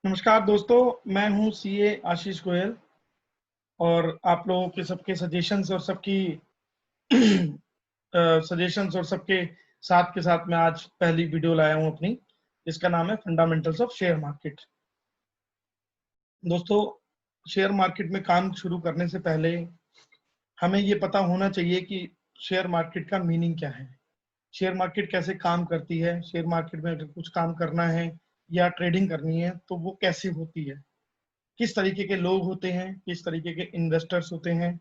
नमस्कार दोस्तों, मैं हूं सीए आशीष गोयल और आप लोगों के सबके सजेशंस और सबकी सजेशंस और सबके साथ के साथ मैं आज पहली वीडियो लाया हूं अपनी, जिसका नाम है फंडामेंटल्स ऑफ शेयर मार्केट। दोस्तों, शेयर मार्केट में काम शुरू करने से पहले हमें ये पता होना चाहिए कि शेयर मार्केट का मीनिंग क्या है, शेयर मार्केट कैसे काम करती है, शेयर मार्केट में अगर कुछ काम करना है या ट्रेडिंग करनी है तो वो कैसे होती है, किस तरीके के लोग होते हैं, किस तरीके के इन्वेस्टर्स होते हैं।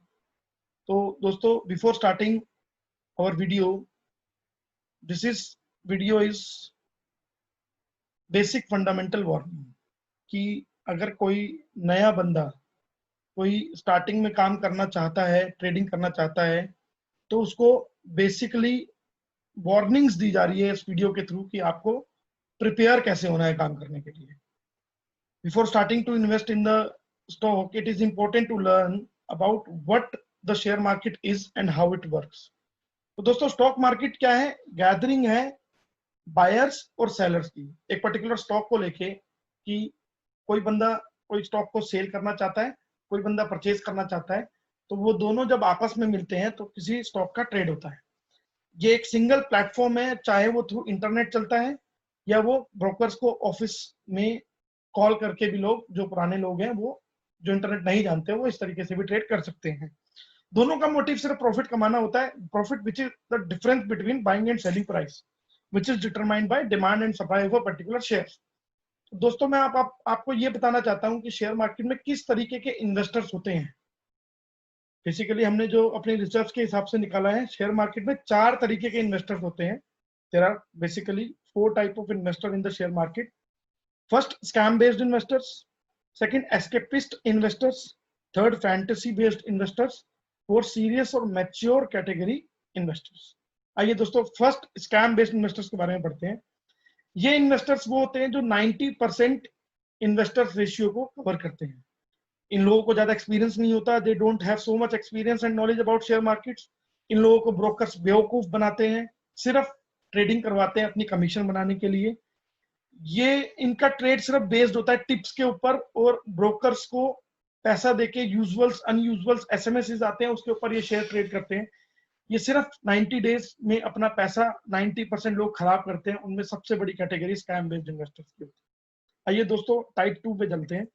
तो दोस्तों, before starting our video, this is video is basic fundamental warning कि अगर कोई नया बंदा कोई स्टार्टिंग में काम करना चाहता है, ट्रेडिंग करना चाहता है, तो उसको बेसिकली वार्निंग्स दी जा रही है इस वीडियो के थ्रू कि आपको प्रिपेयर कैसे होना है काम करने के लिए। Before starting to invest in the stock, it is important to learn about what the share market is and how it works. तो दोस्तों, स्टॉक मार्केट क्या है? गैदरिंग है बायर्स और सेलर्स की एक पर्टिकुलर स्टॉक को लेके कि कोई बंदा कोई स्टॉक को सेल करना चाहता है, कोई बंदा परचेज करना चाहता है, तो वो दोनों जब आपस में मिलते हैं तो किसी स्टॉक का ट्रेड होता है। ये एक सिंगल प्लेटफॉर्म है, चाहे वो थ्रू इंटरनेट चलता है या वो ब्रोकर्स को ऑफिस में कॉल करके भी, लोग जो पुराने लोग हैं वो जो इंटरनेट नहीं जानते वो इस तरीके से भी ट्रेड कर सकते हैं। दोनों का मोटिव सिर्फ प्रॉफिट कमाना होता है। Profit which is the difference between buying and selling price which is determined by demand and supply of a particular share. दोस्तों, मैं आपको ये बताना चाहता हूं कि शेयर मार्केट में किस तरीके के इन्वेस्टर्स होते हैं। बेसिकली हमने जो अपनी रिसर्च के हिसाब से निकाला है, शेयर मार्केट में 4 तरीके के इन्वेस्टर्स होते हैं। There are basically 4 type of investor in the share market. First, scam based investors. Second, escapist investors. Third, fantasy based investors. Fourth, serious और मैच्योर कैटेगरी इन्वेस्टर्स। आइए दोस्तों, फर्स्ट स्कैम बेस्ड इन्वेस्टर्स के बारे में पढ़ते हैं। ये इन्वेस्टर्स वो होते हैं जो 90% इन्वेस्टर्स रेशियो को कवर करते हैं। इन लोगों को ज्यादा एक्सपीरियंस नहीं होता, they don't have so much experience and knowledge about share markets. इन लोगों को ब्रोकर्स बेवकूफ बनाते हैं, सिर्फ ट्रेडिंग करवाते हैं अपनी कमीशन बनाने के लिए। ये इनका ट्रेड सिर्फ बेस्ड होता है टिप्स के ऊपर, और ब्रोकर्स को पैसा देके यूजुअल्स अनयूजुअल्स एसएमएस आते हैं, उसके ऊपर ये शेयर ट्रेड करते हैं। ये सिर्फ 90 डेज में अपना पैसा 90% लोग खराब करते हैं। उनमें सबसे बड़ी कैटेगरी स्कैम बेस्ड इन्वेस्टर्स की होती है। आइए दोस्तों, टाइप 2 पे चलते हैं।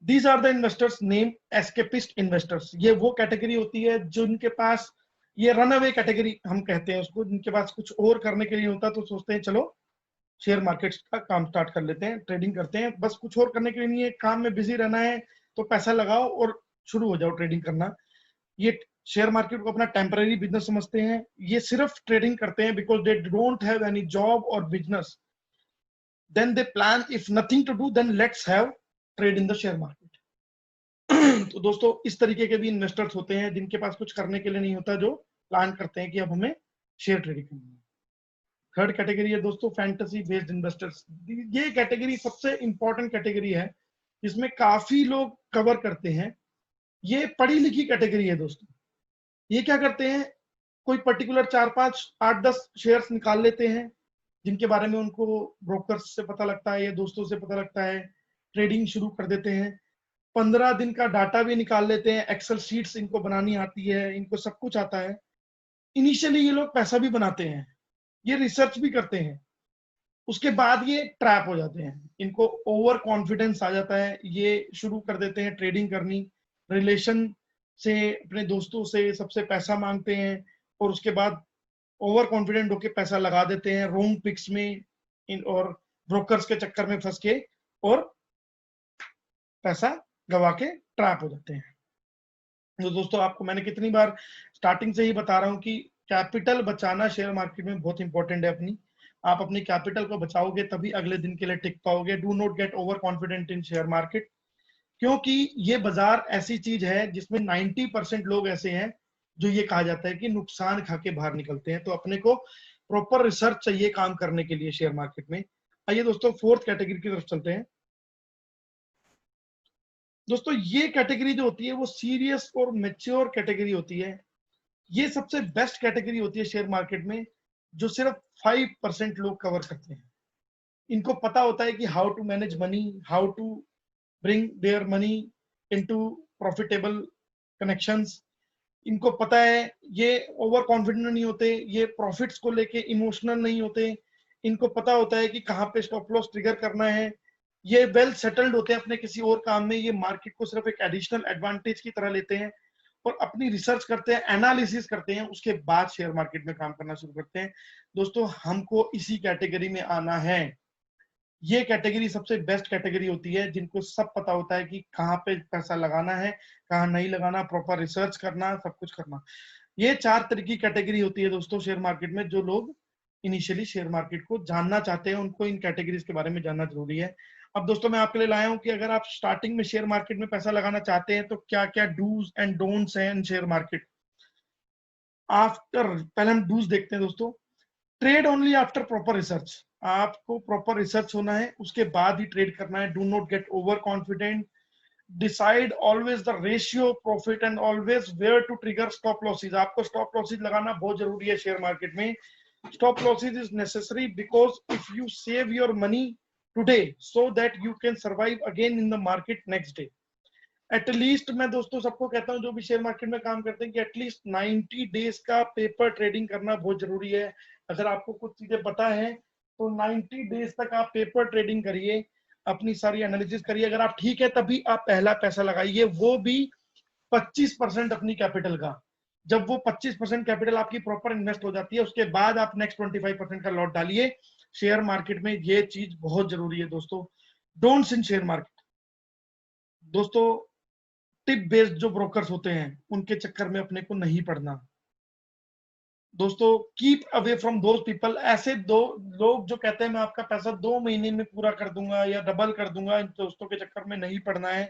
These are the investors name escapist investors. ये वो कैटेगरी होती है जिनके पास, ये रन अवे कैटेगरी हम कहते हैं उसको, जिनके पास कुछ और करने के लिए होता तो सोचते हैं चलो शेयर मार्केट का काम स्टार्ट कर लेते हैं, ट्रेडिंग करते हैं। बस कुछ और करने के लिए नहीं है, काम में बिजी रहना है, तो पैसा लगाओ और शुरू हो जाओ ट्रेडिंग करना। ये शेयर मार्केट को अपना टेम्पररी बिजनेस समझते हैं। ये सिर्फ ट्रेडिंग करते हैं because they don't have any job और business. Then they plan, if nothing to do then let's have trade in the share market. तो दोस्तों, इस तरीके के भी इन्वेस्टर्स होते हैं जिनके पास कुछ करने के लिए नहीं होता, जो प्लान करते हैं कि अब हमें शेयर ट्रेडिंग करनी है। थर्ड कैटेगरी है दोस्तों फैंटेसी बेस्ड इन्वेस्टर्स। ये कैटेगरी सबसे इंपॉर्टेंट कैटेगरी है, जिसमें काफी लोग कवर करते हैं। ये पढ़ी लिखी कैटेगरी है दोस्तों। ये क्या करते हैं, कोई पर्टिकुलर 4, 5, 8, 10 शेयर्स निकाल लेते हैं जिनके बारे में उनको ब्रोकर्स से पता लगता है या दोस्तों से पता लगता है, ट्रेडिंग शुरू कर देते हैं। 15 दिन का डाटा भी निकाल लेते हैं, एक्सेल शीट्स इनको बनानी आती है, इनको सब कुछ आता है। इनिशियली ये लोग पैसा भी बनाते हैं, ये रिसर्च भी करते हैं, उसके बाद ये ट्रैप हो जाते हैं, इनको ओवर कॉन्फिडेंस आ जाता है, ये शुरू कर देते हैं ट्रेडिंग करनी। रिलेशन से अपने दोस्तों से सबसे पैसा मांगते हैं और उसके बाद ओवर कॉन्फिडेंट होकर पैसा लगा देते हैं रोंग पिक्स में और ब्रोकर्स के चक्कर में फंस के, और पैसा गवा के ट्रैप हो जाते हैं। तो दोस्तों, आपको मैंने कितनी बार स्टार्टिंग से ही बता रहा हूं कि कैपिटल बचाना शेयर मार्केट में बहुत इंपॉर्टेंट है। आप अपनी कैपिटल को बचाओगे तभी अगले दिन के लिए टिक पाओगे। Do not get over confident in share market, क्योंकि ये बाजार ऐसी चीज है जिसमें 90% लोग ऐसे हैं जो ये कहा जाता है कि नुकसान खा के बाहर निकलते हैं। तो अपने को प्रॉपर रिसर्च चाहिए काम करने के लिए शेयर मार्केट में। आइए दोस्तों, फोर्थ कैटेगरी की तरफ चलते हैं। दोस्तों, ये कैटेगरी जो होती है वो सीरियस और मेच्योर कैटेगरी होती है। ये सबसे बेस्ट कैटेगरी होती है शेयर मार्केट में, जो सिर्फ 5% लोग कवर करते हैं। इनको पता होता है कि how to manage money, how to bring their money into profitable connections. इनको पता है, ये ओवर कॉन्फिडेंट नहीं होते, ये प्रॉफिट्स को लेके इमोशनल नहीं होते। इनको पता होता है कि कहाँ पे स्टॉप लॉस ट्रिगर करना है। ये वेल सेटल्ड होते हैं अपने किसी और काम में। ये मार्केट को सिर्फ एक एडिशनल एडवांटेज की तरह लेते हैं और अपनी रिसर्च करते हैं, एनालिसिस करते हैं, उसके बाद शेयर मार्केट में काम करना शुरू करते हैं। दोस्तों, हमको इसी कैटेगरी में आना है। ये कैटेगरी सबसे बेस्ट कैटेगरी होती है, जिनको सब पता होता है कि कहाँ पे पैसा लगाना है, कहाँ नहीं लगाना, प्रॉपर रिसर्च करना, सब कुछ करना। ये 4 तरह की कैटेगरी होती है दोस्तों शेयर मार्केट में। जो लोग इनिशियली शेयर मार्केट को जानना चाहते हैं, उनको इन कैटेगरीज के बारे में जानना जरूरी है। अब दोस्तों, मैं आपके लिए लाया हूं कि अगर आप स्टार्टिंग में शेयर मार्केट में पैसा लगाना चाहते हैं तो क्या क्या डूज एंड डोंट्स हैं इन शेयर मार्केट। आफ्टर पहले हम डूज देखते हैं दोस्तों। Trade only after proper research. आपको प्रॉपर रिसर्च होना है, उसके बाद ही ट्रेड करना है। Do not get over confident. Decide always the ratio profit and always where to trigger stop losses. आपको स्टॉप लॉसेज लगाना बहुत जरूरी है शेयर मार्केट में। Stop losses is necessary because if you save your money today so that you can survive again in the market next day. At least मैं दोस्तों सबको कहता हूं जो भी शेयर मार्केट में काम करते हैं कि एटलीस्ट 90 डेज का पेपर ट्रेडिंग करना बहुत जरूरी है। अगर आपको कुछ चीजें पता है तो 90 डेज तक आप पेपर ट्रेडिंग करिए, अपनी सारी एनालिसिस करिए। अगर आप ठीक है तभी आप पहला पैसा लगाइए, वो भी 25% अपनी कैपिटल का। जब वो 25% कैपिटल आपकी प्रॉपर इन्वेस्ट हो जाती है, उसके बाद आप नेक्स्ट 25% का लॉट डालिए। शेयर मार्केट में ये चीज बहुत जरूरी है दोस्तों। डोंट्स इन शेयर मार्केट। दोस्तों, टिप बेस्ड जो ब्रोकर्स होते हैं उनके चक्कर में अपने को नहीं पड़ना। दोस्तों, keep away from those people. ऐसे दो लोग जो कहते हैं मैं आपका पैसा 2 महीने में पूरा कर दूंगा या डबल कर दूंगा, इन दोस्तों के चक्कर में नहीं पड़ना है।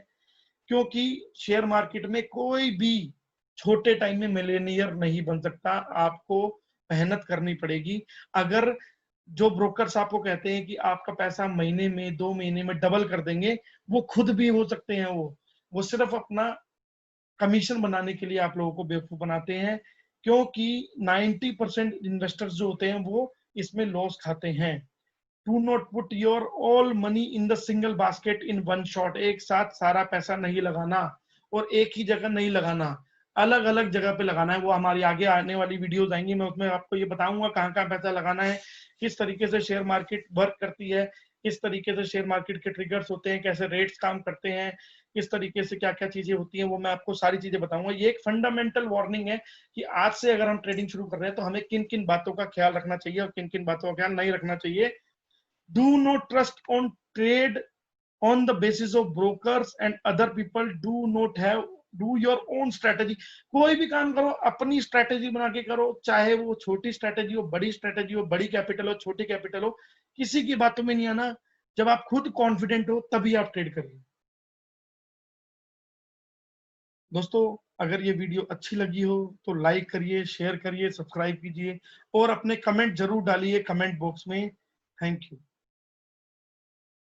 क्योंकि शेयर मार्केट में कोई भी छोटे टाइम में मिलेनियर नहीं बन सकता। आपको मेहनत करनी पड़ेगी। अगर जो ब्रोकर्स आपको कहते हैं कि आपका पैसा महीने में 2 महीने में डबल कर देंगे, वो खुद भी हो सकते हैं। वो सिर्फ अपना कमीशन बनाने के लिए आप लोगों को बेवकूफ बनाते हैं। क्योंकि 90% इन्वेस्टर्स जो होते हैं वो इसमें लॉस खाते हैं। Do not put your all money in the single basket in one shot. एक साथ सारा पैसा नहीं लगाना और एक ही जगह नहीं लगाना, अलग अलग जगह पे लगाना है। वो हमारी आगे आने वाली वीडियोस आएंगी, मैं उसमें आपको ये बताऊंगा कहाँ कहाँ पैसा लगाना है, किस तरीके से शेयर मार्केट वर्क करती है, किस तरीके से शेयर मार्केट के ट्रिगर्स होते हैं, कैसे रेट्स काम करते हैं, किस तरीके से क्या क्या चीजें होती हैं, वो मैं आपको सारी चीजें बताऊंगा। ये एक फंडामेंटल वार्निंग है कि आज से अगर हम ट्रेडिंग शुरू कर रहे हैं तो हमें किन किन बातों का ख्याल रखना चाहिए और किन किन बातों का ख्याल नहीं रखना चाहिए। Do not trust on trade on the basis of brokers and other people. Do your own strategy। कोई भी काम करो अपनी स्ट्रेटेजी बना के करो, चाहे वो छोटी स्ट्रेटेजी हो, बड़ी स्ट्रेटेजी हो, बड़ी कैपिटल हो, छोटी कैपिटल हो। किसी की बातों में नहीं आना। जब आप खुद कॉन्फिडेंट हो तभी आप ट्रेड करिए। दोस्तों, अगर ये वीडियो अच्छी लगी हो तो लाइक करिए, शेयर करिए, सब्सक्राइब कीजिए और अपने कमेंट जरूर डालिए कमेंट बॉक्स में। Thank you.